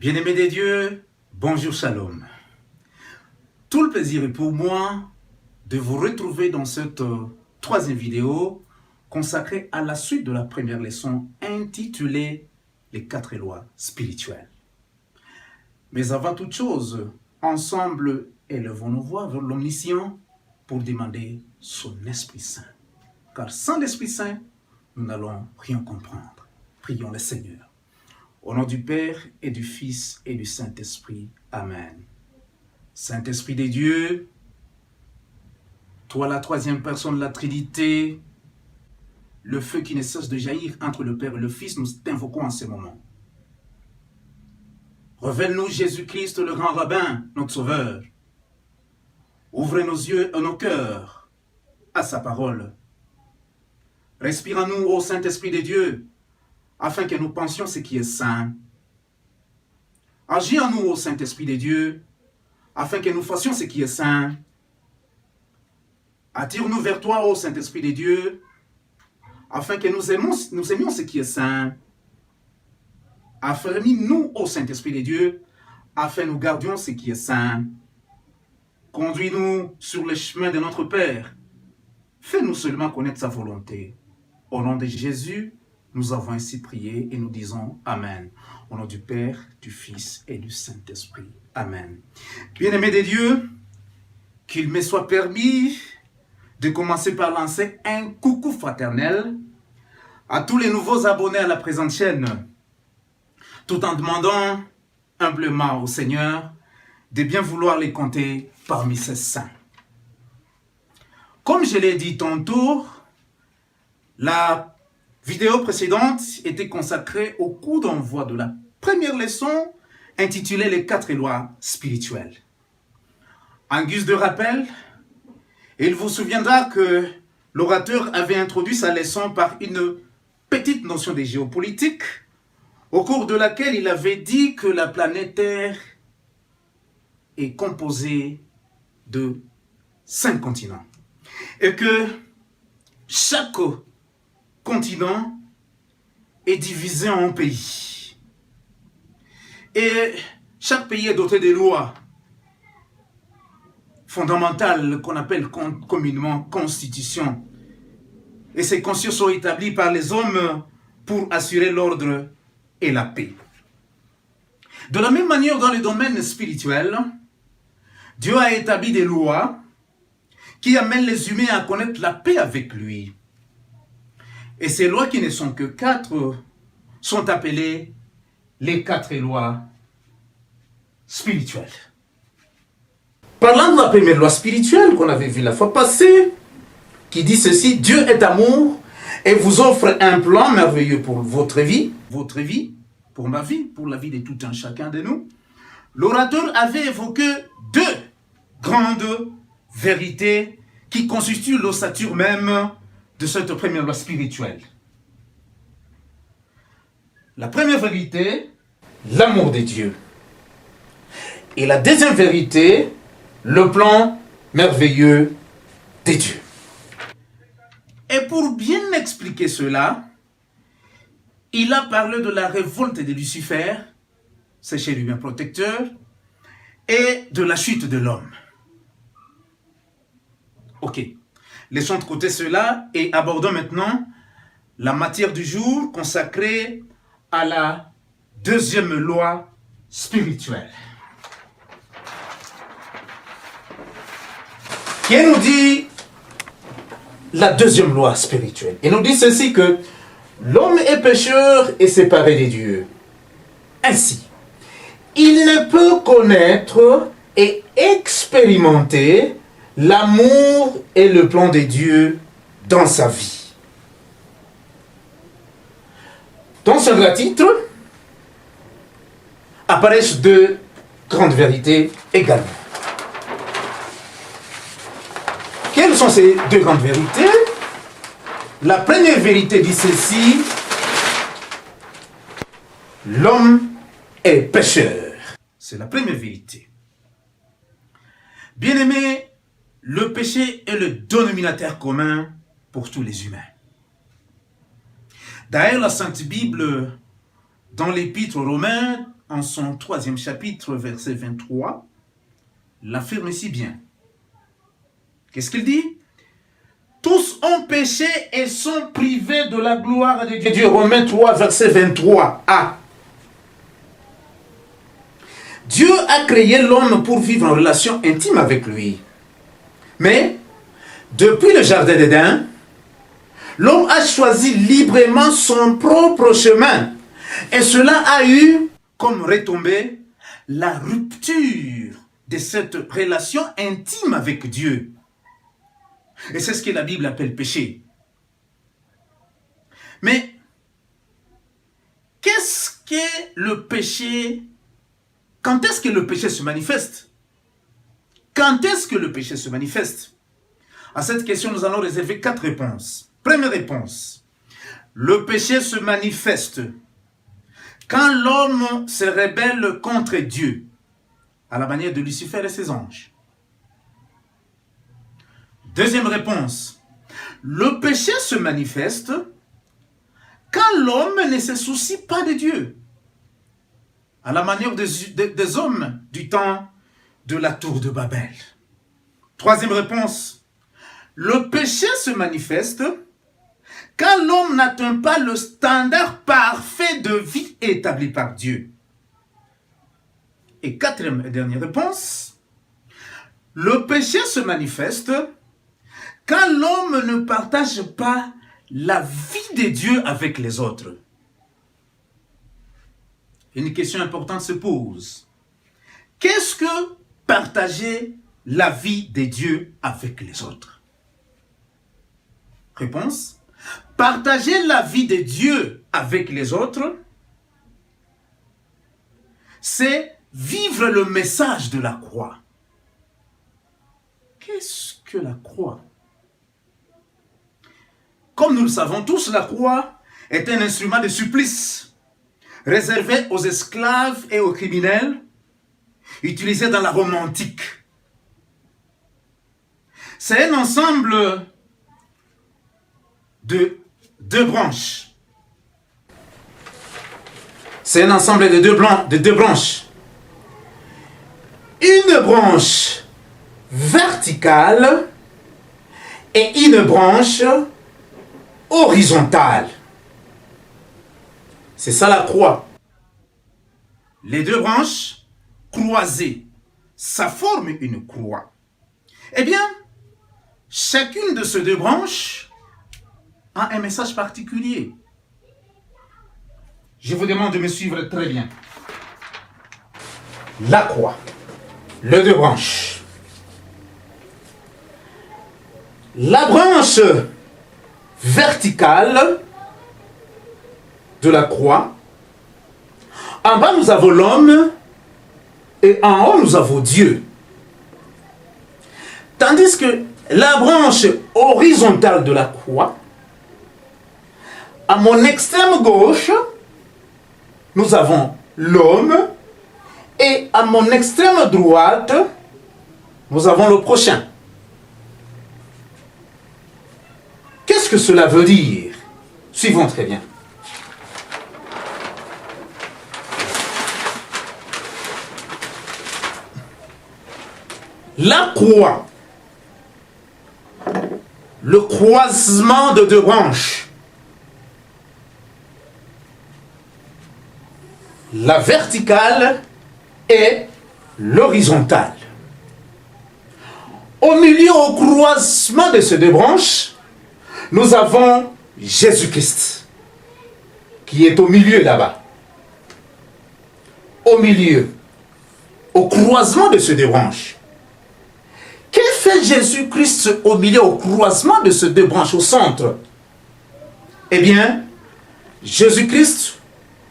Bien-aimés des dieux, bonjour Shalom. Tout le plaisir est pour moi de vous retrouver dans cette troisième vidéo consacrée à la suite de la première leçon intitulée « Les 4 lois spirituelles ». Mais avant toute chose, ensemble, élevons nos voix vers l'Omniscient pour demander son Esprit Saint. Car sans l'Esprit Saint, nous n'allons rien comprendre. Prions le Seigneur. Au nom du Père et du Fils et du Saint-Esprit. Amen. Saint-Esprit des dieux, toi la troisième personne de la Trinité, le feu qui ne cesse de jaillir entre le Père et le Fils, nous t'invoquons en ce moment. Révèle-nous Jésus-Christ, le grand rabbin, notre sauveur. Ouvrez nos yeux et nos cœurs à sa parole. Respire en nous, ô Saint-Esprit des dieux, afin que nous pensions ce qui est saint. Agis en nous, ô Saint-Esprit des dieux, afin que nous fassions ce qui est saint. Attire-nous vers toi, ô Saint-Esprit des dieux, afin que nous aimions ce qui est saint. Affermis-nous, ô Saint-Esprit des dieux, afin que nous gardions ce qui est saint. Conduis-nous sur le chemin de notre Père. Fais-nous seulement connaître sa volonté. Au nom de Jésus, nous avons ainsi prié et nous disons Amen. Au nom du Père, du Fils et du Saint-Esprit. Amen. Bien-aimés des dieux, qu'il me soit permis de commencer par lancer un coucou fraternel à tous les nouveaux abonnés à la présente chaîne, tout en demandant humblement au Seigneur de bien vouloir les compter parmi ses saints. Comme je l'ai dit tantôt, la vidéo précédente était consacrée au coup d'envoi de la première leçon intitulée « Les 4 lois spirituelles ». En guise de rappel, il vous souviendra que l'orateur avait introduit sa leçon par une petite notion de géopolitique, au cours de laquelle il avait dit que la planète Terre est composée de 5 continents et que chaque continent est divisé en pays. Et chaque pays est doté de lois fondamentales qu'on appelle communément constitution. Et ces constitutions sont établies par les hommes pour assurer l'ordre et la paix. De la même manière, dans le domaine spirituel, Dieu a établi des lois qui amènent les humains à connaître la paix avec lui. Et ces lois qui ne sont que 4 sont appelées les 4 lois spirituelles. Parlant de la première loi spirituelle qu'on avait vue la fois passée, qui dit ceci: Dieu est amour et vous offre un plan merveilleux pour votre vie, pour ma vie, pour la vie de tout un chacun de nous. L'orateur avait évoqué 2 grandes vérités qui constituent l'ossature même de cette première loi spirituelle. La première vérité, l'amour de Dieu. Et la deuxième vérité, le plan merveilleux de Dieu. Et pour bien expliquer cela, il a parlé de la révolte de Lucifer, c'est chérubin protecteur, et de la chute de l'homme. Ok. Laissons de côté cela et abordons maintenant la matière du jour consacrée à la deuxième loi spirituelle. Qui nous dit la deuxième loi spirituelle. Il nous dit ceci que l'homme est pécheur et séparé de Dieu. Ainsi, il ne peut connaître et expérimenter l'amour et le plan de Dieu dans sa vie. Dans ce grand titre apparaissent 2 grandes vérités également. Quelles sont ces 2 grandes vérités? La première vérité dit ceci: l'homme est pécheur. C'est la première vérité. Bien-aimés, le péché est le dénominateur commun pour tous les humains. D'ailleurs, la Sainte Bible, dans l'Épître aux Romains, en son 3e chapitre, verset 23, l'affirme si bien. Qu'est-ce qu'il dit? Tous ont péché et sont privés de la gloire de Dieu. Romains 3, verset 23a. Dieu a créé l'homme pour vivre en relation intime avec lui. Mais, depuis le jardin d'Éden, l'homme a choisi librement son propre chemin. Et cela a eu comme retombée la rupture de cette relation intime avec Dieu. Et c'est ce que la Bible appelle péché. Mais, qu'est-ce que le péché? Quand est-ce que le péché se manifeste? Quand est-ce que le péché se manifeste? À cette question, nous allons réserver 4 réponses. Première réponse. Le péché se manifeste quand l'homme se rebelle contre Dieu, à la manière de Lucifer et ses anges. Deuxième réponse. Le péché se manifeste quand l'homme ne se soucie pas de Dieu, à la manière des hommes du temps de la tour de Babel. Troisième réponse. Le péché se manifeste quand l'homme n'atteint pas le standard parfait de vie établi par Dieu. Et quatrième et dernière réponse. Le péché se manifeste quand l'homme ne partage pas la vie de Dieu avec les autres. Une question importante se pose. Qu'est-ce que partager la vie de Dieu avec les autres? Réponse. Partager la vie de Dieu avec les autres, c'est vivre le message de la croix. Qu'est-ce que la croix? Comme nous le savons tous, la croix est un instrument de supplice réservé aux esclaves et aux criminels, utilisé dans la Rome antique. C'est un ensemble de 2 branches. C'est un ensemble de deux branches. Une branche verticale et une branche horizontale. C'est ça la croix. Les 2 branches croisées, ça forme une croix. Eh bien, chacune de ces 2 branches a un message particulier. Je vous demande de me suivre très bien. La croix, les 2 branches. La branche verticale de la croix, en bas nous avons l'homme et en haut nous avons Dieu. Tandis que la branche horizontale de la croix, à mon extrême gauche, nous avons l'homme et à mon extrême droite, nous avons le prochain. Qu'est-ce que cela veut dire? Suivons très bien. La croix, le croisement de 2 branches, la verticale et l'horizontale. Au milieu, au croisement de ces 2 branches, nous avons Jésus-Christ, qui est au milieu là-bas. Au milieu, au croisement de ces 2 branches. Que fait Jésus-Christ au milieu, au croisement de ces 2 branches, au centre? Eh bien, Jésus-Christ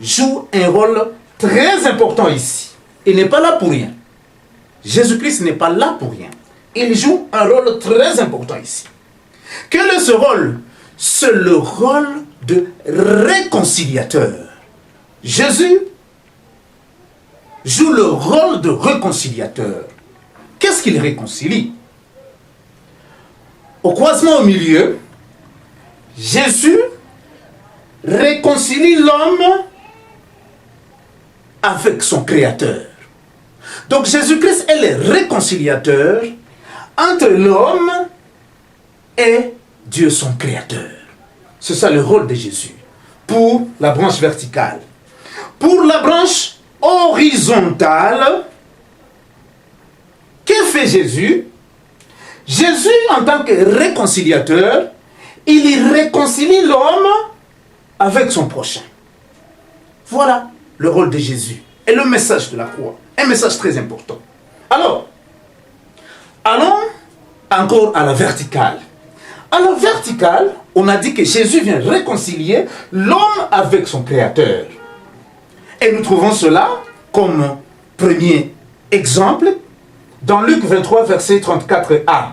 joue un rôle très important ici. Il n'est pas là pour rien. Jésus-Christ n'est pas là pour rien. Il joue un rôle très important ici. Quel est ce rôle? C'est le rôle de réconciliateur. Jésus joue le rôle de réconciliateur. Qu'est-ce qu'il réconcilie? Au croisement au milieu, Jésus réconcilie l'homme avec son Créateur. Donc Jésus-Christ est le réconciliateur entre l'homme et Dieu son Créateur. C'est ça le rôle de Jésus pour la branche verticale. Pour la branche horizontale, que fait Jésus? Jésus, en tant que réconciliateur, il réconcilie l'homme avec son prochain. Voilà le rôle de Jésus et le message de la croix. Un message très important. Alors, allons encore à la verticale. À la verticale, on a dit que Jésus vient réconcilier l'homme avec son Créateur. Et nous trouvons cela comme premier exemple dans Luc 23, verset 34a.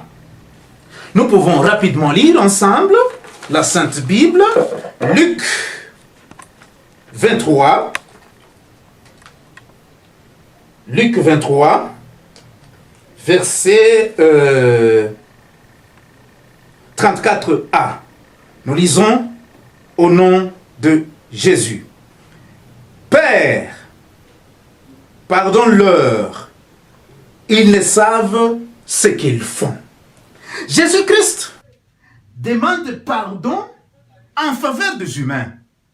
Nous pouvons rapidement lire ensemble la Sainte Bible, Luc 23, verset 34a. Nous lisons au nom de Jésus. Père, pardonne-leur, ils ne savent ce qu'ils font. Jésus-Christ demande pardon en faveur des humains.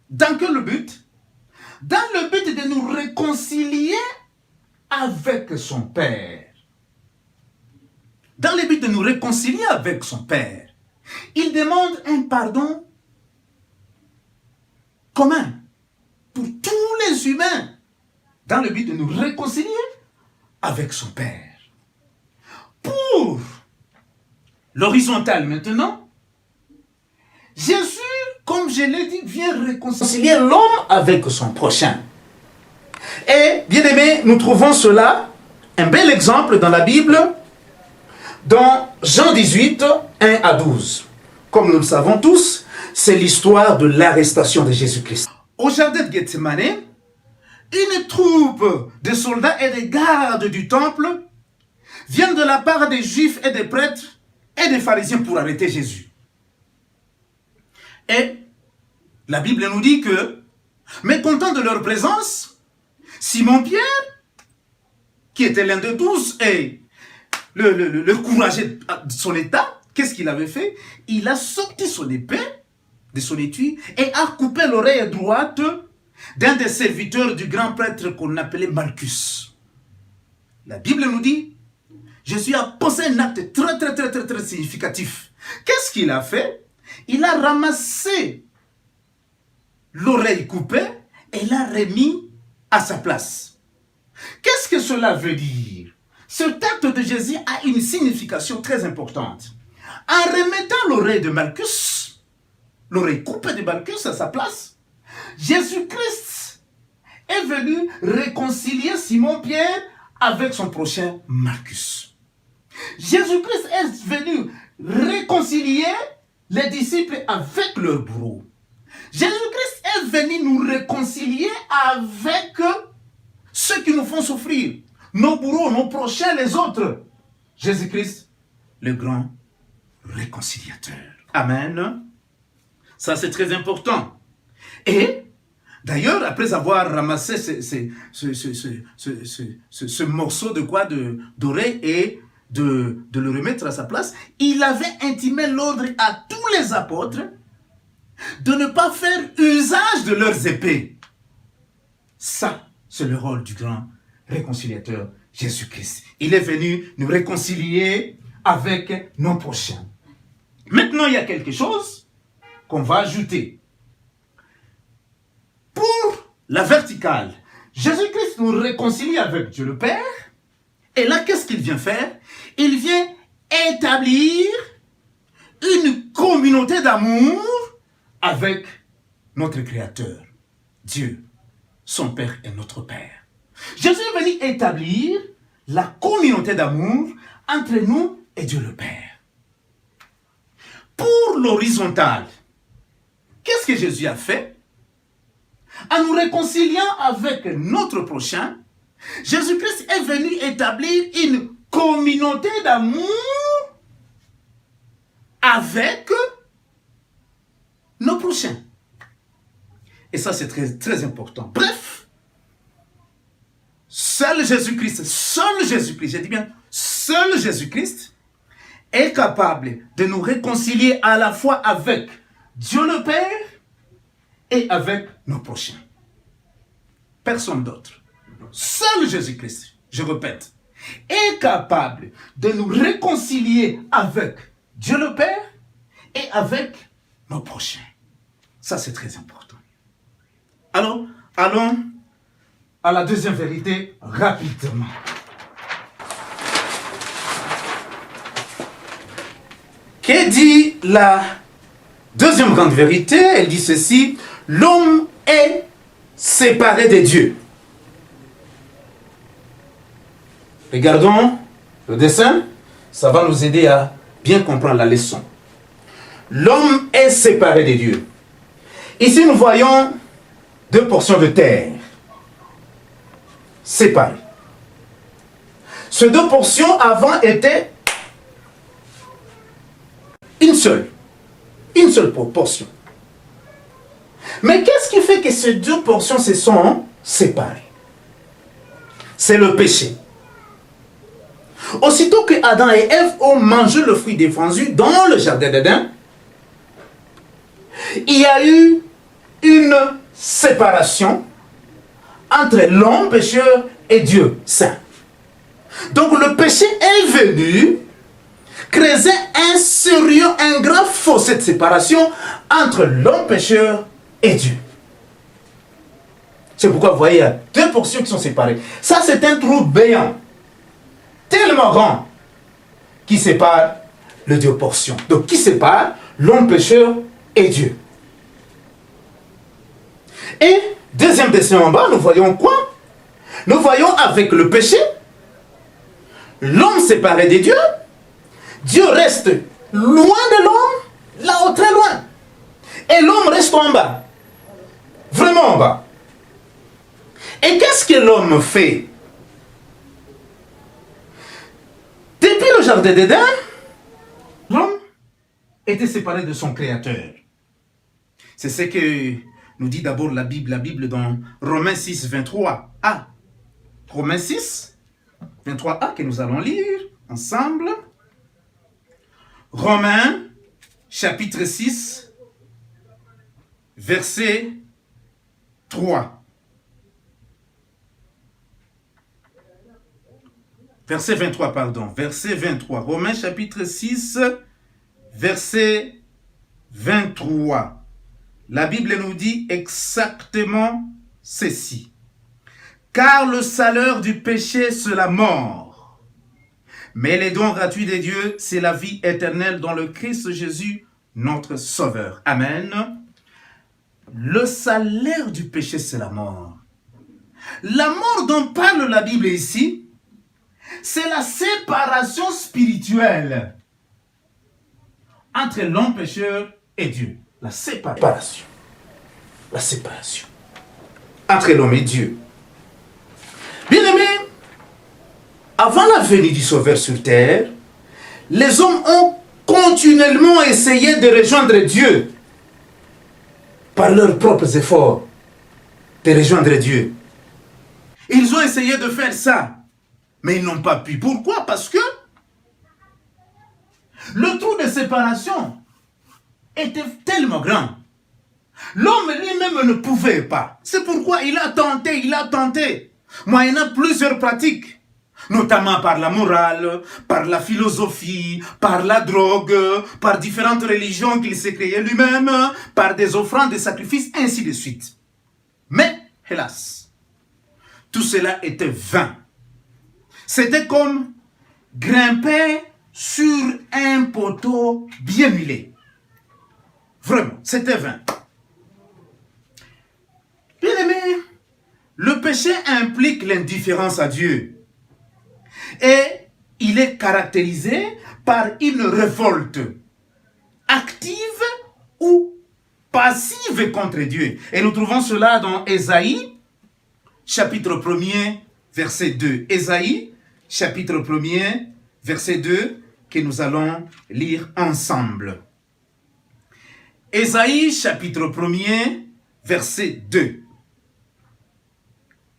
Dans quel but? Dans le but de nous réconcilier avec son Père. Dans le but de nous réconcilier avec son Père. Il demande un pardon commun pour tous les humains dans le but de nous réconcilier avec son Père. Pour l'horizontale maintenant, Jésus, comme je l'ai dit, vient réconcilier l'homme avec son prochain. Et, bien aimés, nous trouvons cela, un bel exemple dans la Bible, dans Jean 18, 1 à 12. Comme nous le savons tous, c'est l'histoire de l'arrestation de Jésus-Christ. Au jardin de Gethsemane, une troupe de soldats et de gardes du temple viennent de la part des Juifs et des prêtres et des pharisiens pour arrêter Jésus. Et la Bible nous dit que, mécontent de leur présence, Simon-Pierre, qui était l'un de tous et le courageux de son état, qu'est-ce qu'il avait fait? Il a sorti son épée de son étui et a coupé l'oreille droite d'un des serviteurs du grand prêtre qu'on appelait Malchus. La Bible nous dit, Jésus a posé un acte très significatif. Qu'est-ce qu'il a fait? Il a ramassé l'oreille coupée et l'a remis à sa place. Qu'est-ce que cela veut dire? Cet acte de Jésus a une signification très importante. En remettant l'oreille de Malchus, l'oreille coupée de Malchus à sa place, Jésus-Christ est venu réconcilier Simon-Pierre avec son prochain Malchus. Jésus-Christ est venu réconcilier les disciples avec leur bourreau. Jésus-Christ est venu nous réconcilier avec ceux qui nous font souffrir, nos bourreaux, nos prochains, les autres. Jésus-Christ, le grand réconciliateur. Amen. Ça, c'est très important. Et, d'ailleurs, après avoir ramassé ce morceau d'oreille et de le remettre à sa place, il avait intimé l'ordre à tous les apôtres de ne pas faire usage de leurs épées. Ça, c'est le rôle du grand réconciliateur Jésus-Christ. Il est venu nous réconcilier avec nos prochains. Maintenant, il y a quelque chose qu'on va ajouter. Pour la verticale, Jésus-Christ nous réconcilie avec Dieu le Père. Et là, qu'est-ce qu'il vient faire? Il vient établir une communauté d'amour avec notre Créateur, Dieu, son Père et notre Père. Jésus est venu établir la communauté d'amour entre nous et Dieu le Père. Pour l'horizontale, qu'est-ce que Jésus a fait? En nous réconciliant avec notre prochain, Jésus-Christ est venu établir une communauté d'amour avec nos prochains. Et ça, c'est très important. Bref, Jésus-Christ, je dis bien, seul Jésus-Christ est capable de nous réconcilier à la fois avec Dieu le Père et avec nos prochains. Personne d'autre. Seul Jésus-Christ, je répète, est capable de nous réconcilier avec Dieu le Père et avec nos prochains. Ça, c'est très important. Alors, allons à la deuxième vérité rapidement. Que dit la deuxième grande vérité? Elle dit ceci: l'homme est séparé de Dieu. Regardons le dessin, ça va nous aider à bien comprendre la leçon. L'homme est séparé de Dieu. Ici, nous voyons deux portions de terre séparées. Ces deux portions avant étaient une seule portion. Mais qu'est-ce qui fait que ces deux portions se sont séparées? C'est le péché. Aussitôt que Adam et Ève ont mangé le fruit défendu dans le jardin d'Éden, il y a eu une séparation entre l'homme pécheur et Dieu saint. Donc le péché est venu creuser un grand fossé de séparation entre l'homme pécheur et Dieu. C'est pourquoi vous voyez, il y a deux portions qui sont séparées. Ça, c'est un trou béant, tellement grand, qui sépare les deux portions. Donc, qui sépare l'homme pécheur et Dieu. Et, deuxième dessin en bas, nous voyons quoi? Nous voyons avec le péché, l'homme séparé de Dieu, Dieu reste loin de l'homme, là-haut très loin. Et l'homme reste en bas. Vraiment en bas. Et qu'est-ce que l'homme fait? Depuis le jardin d'Éden, l'homme était séparé de son Créateur. C'est ce que nous dit d'abord la Bible dans Romains 6, 23a. Romains 6, 23a que nous allons lire ensemble. Romains, chapitre 6, verset 3. Verset 23, pardon. Verset 23. Romains, chapitre 6, verset 23. La Bible nous dit exactement ceci. Car le salaire du péché, c'est la mort. Mais les dons gratuits de Dieu, c'est la vie éternelle dans le Christ Jésus, notre Sauveur. Amen. Le salaire du péché, c'est la mort. La mort dont parle la Bible ici, c'est la séparation spirituelle entre l'homme pécheur et Dieu. La séparation. La séparation entre l'homme et Dieu. Bien-aimés, avant la venue du Sauveur sur terre, les hommes ont continuellement essayé de rejoindre Dieu par leurs propres efforts, de rejoindre Dieu. Ils ont essayé de faire ça, mais ils n'ont pas pu. Pourquoi? Parce que le trou de séparation était tellement grand. L'homme lui-même ne pouvait pas. C'est pourquoi il a tenté, moyennant plusieurs pratiques, notamment par la morale, par la philosophie, par la drogue, par différentes religions qu'il s'est créées lui-même, par des offrandes, des sacrifices, ainsi de suite. Mais, hélas, tout cela était vain. C'était comme grimper sur un poteau bien huilé. Vraiment, c'était vain. Bien-aimé, le péché implique l'indifférence à Dieu. Et il est caractérisé par une révolte active ou passive contre Dieu. Et nous trouvons cela dans Ésaïe, chapitre 1er, verset 2. Ésaïe, chapitre 1er, verset 2, que nous allons lire ensemble. Ésaïe, chapitre 1er, verset 2.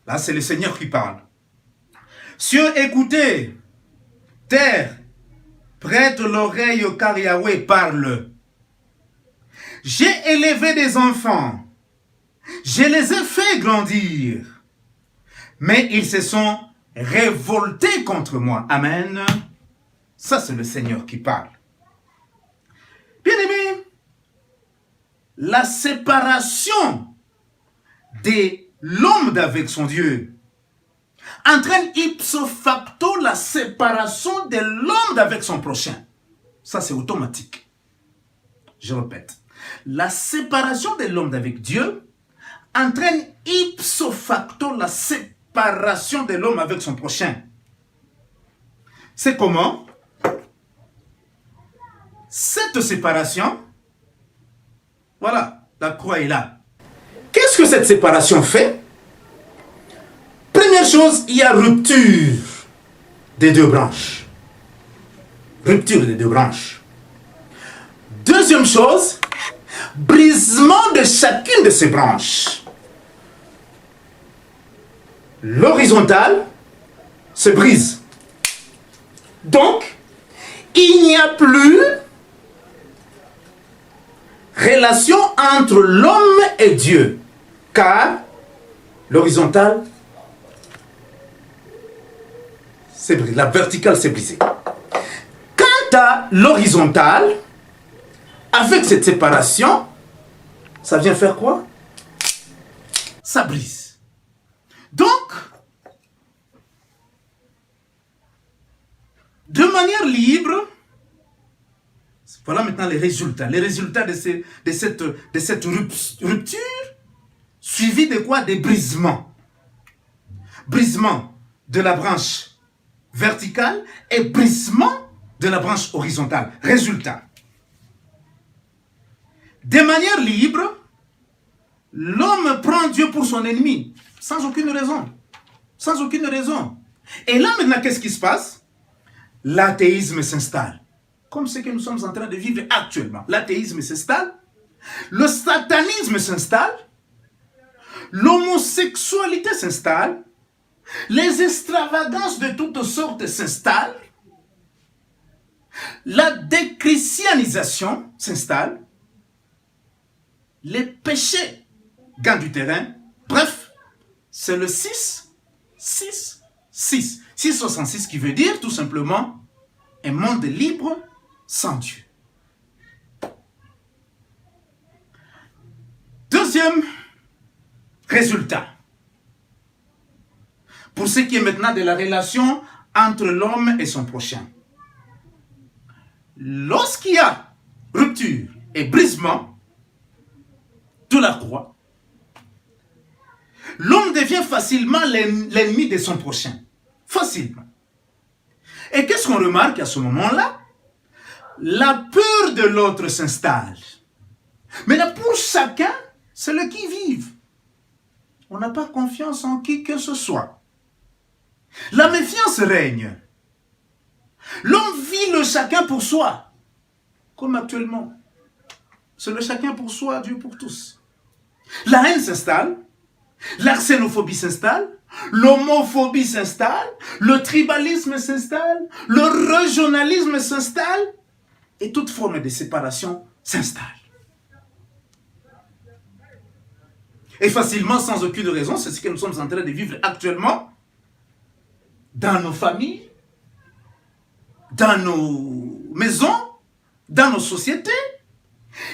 Là, c'est le Seigneur qui parle. Cieux, écoutez. Terre, prête l'oreille car Yahweh parle. J'ai élevé des enfants. Je les ai fait grandir. Mais ils se sont révoltés contre moi. Amen. Ça, c'est le Seigneur qui parle. Bien-aimés, la séparation de l'homme d'avec son Dieu entraîne ipso facto la séparation de l'homme d'avec son prochain. Ça, c'est automatique. Je répète. La séparation de l'homme d'avec Dieu entraîne ipso facto la séparation de l'homme avec son prochain. C'est comment? Cette séparation, voilà, la croix est là. Qu'est-ce que cette séparation fait? Première chose, il y a rupture des deux branches. Rupture des deux branches. Deuxième chose, brisement de chacune de ces branches. L'horizontale se brise. Donc, il n'y a plus relation entre l'homme et Dieu, car l'horizontale s'est brisée, la verticale s'est brisée. Quant à l'horizontale, avec cette séparation, ça vient faire quoi? Ça brise. Donc, de manière libre, voilà maintenant les résultats. Les résultats de cette rupture, suivis de quoi? Des brisements. Brisement de la branche verticale et brisement de la branche horizontale. Résultat. De manière libre, l'homme prend Dieu pour son ennemi, sans aucune raison. Sans aucune raison. Et là maintenant, qu'est-ce qui se passe? L'athéisme s'installe. Comme ce que nous sommes en train de vivre actuellement. L'athéisme s'installe, le satanisme s'installe, l'homosexualité s'installe, les extravagances de toutes sortes s'installent, la déchristianisation s'installe, les péchés gagnent du terrain. Bref, c'est le 6, 6, 6. 666 qui veut dire tout simplement un monde libre sans Dieu. Deuxième résultat. Pour ce qui est maintenant de la relation entre l'homme et son prochain. Lorsqu'il y a rupture et brisement de la croix, l'homme devient facilement l'ennemi de son prochain. Facilement. Et qu'est-ce qu'on remarque à ce moment-là? La peur de l'autre s'installe. Mais là, pour chacun, c'est le qui-vive. On n'a pas confiance en qui que ce soit. La méfiance règne. L'homme vit le chacun pour soi. Comme actuellement. C'est le chacun pour soi, Dieu pour tous. La haine s'installe. La xénophobie s'installe. L'homophobie s'installe. Le tribalisme s'installe. Le régionalisme s'installe. Et toute forme de séparation s'installe. Et facilement, sans aucune raison, c'est ce que nous sommes en train de vivre actuellement dans nos familles, dans nos maisons, dans nos sociétés.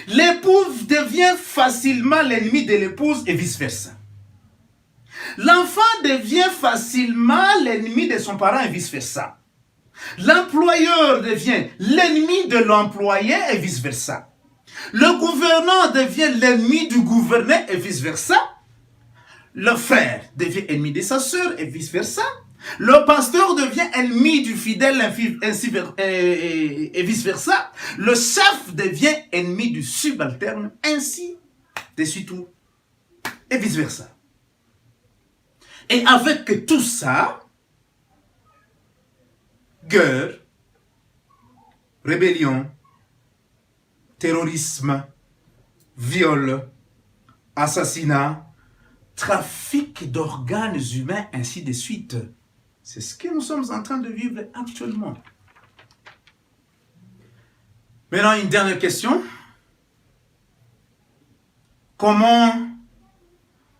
L'épouse devient facilement l'ennemi de l'épouse et vice-versa. L'enfant devient facilement l'ennemi de son parent et vice-versa. L'employeur devient l'ennemi de l'employé et vice-versa. Le gouverneur devient l'ennemi du gouverné et vice-versa. Le frère devient ennemi de sa sœur et vice-versa. Le pasteur devient ennemi du fidèle et vice-versa. Le chef devient ennemi du subalterne, ainsi de suite et vice-versa. Et avec tout ça, guerre, rébellion, terrorisme, viol, assassinat, trafic d'organes humains, ainsi de suite. C'est ce que nous sommes en train de vivre actuellement. Maintenant, une dernière question. Comment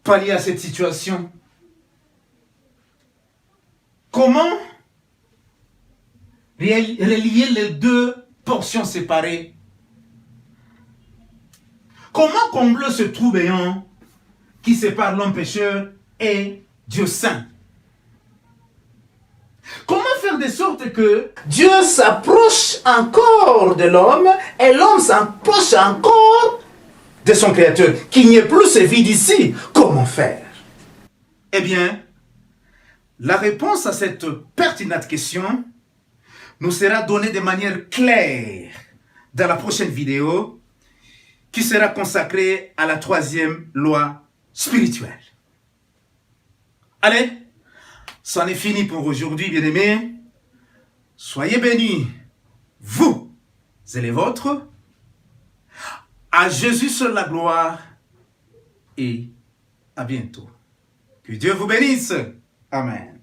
pallier à cette situation? Comment relier les deux portions séparées? Comment combler ce trou béant qui sépare l'homme pécheur et Dieu saint? Comment faire de sorte que Dieu s'approche encore de l'homme et l'homme s'approche encore de son Créateur, qu'il n'y ait plus ce vide ici? Comment faire? Eh bien, la réponse à cette pertinente question nous sera donnée de manière claire dans la prochaine vidéo qui sera consacrée à la troisième loi spirituelle. Allez, c'en est fini pour aujourd'hui, bien-aimés. Soyez bénis, vous et les vôtres. À Jésus seul la gloire et à bientôt. Que Dieu vous bénisse. Amen.